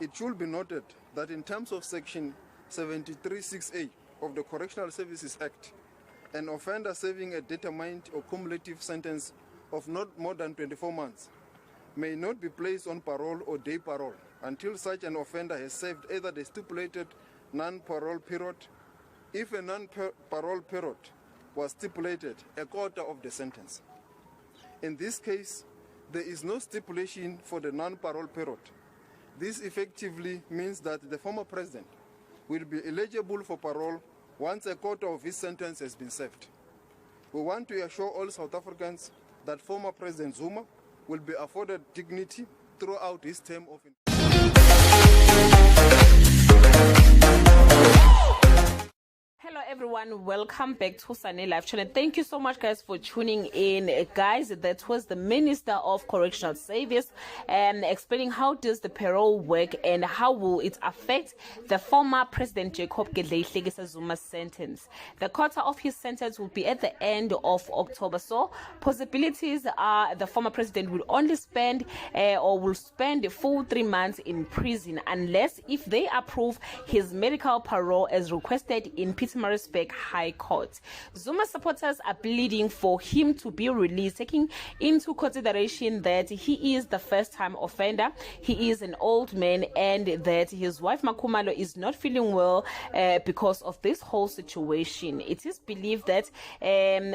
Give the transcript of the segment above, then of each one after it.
It should be noted that in terms of Section 73(6)(a) of the Correctional Services Act, an offender serving a determined or cumulative sentence of not more than 24 months may not be placed on parole or day parole until such an offender has served either the stipulated non-parole period. If a non-parole period was stipulated, a quarter of the sentence. In this case, there is no stipulation for the non-parole period. This effectively means that the former president will be eligible for parole once a quarter of his sentence has been served. We want to assure all South Africans that former President Zuma will be afforded dignity throughout his term of Hello everyone, welcome back to Sane Live Channel. Thank you so much guys for tuning in. Guys, that was the Minister of Correctional Services explaining how does the parole work and how will it affect the former President Jacob Gedleyihlekisa Zuma's sentence. The quarter of his sentence will be at the end of October, so possibilities are the former president will only spend will spend the full 3 months in prison unless if they approve his medical parole as requested in Pietermaritzburg High Court. Zuma supporters are pleading for him to be released, taking into consideration that he is the first-time offender, he is an old man, and that his wife Makumalo is not feeling well because of this whole situation. It is believed that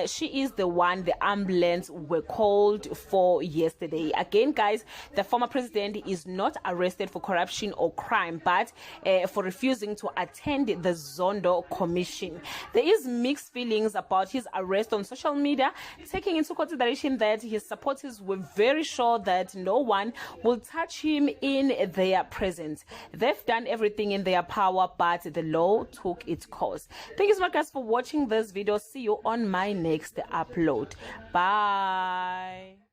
she is the one the ambulance were called for yesterday. Again, guys, the former president is not arrested for corruption or crime, but for refusing to attend the Zondo Commission. There is mixed feelings about his arrest on social media, taking into consideration that his supporters were very sure that no one will touch him in their presence. They've done everything in their power, but the law took its course. Thank you so much guys for watching this video. See you on my next upload. Bye.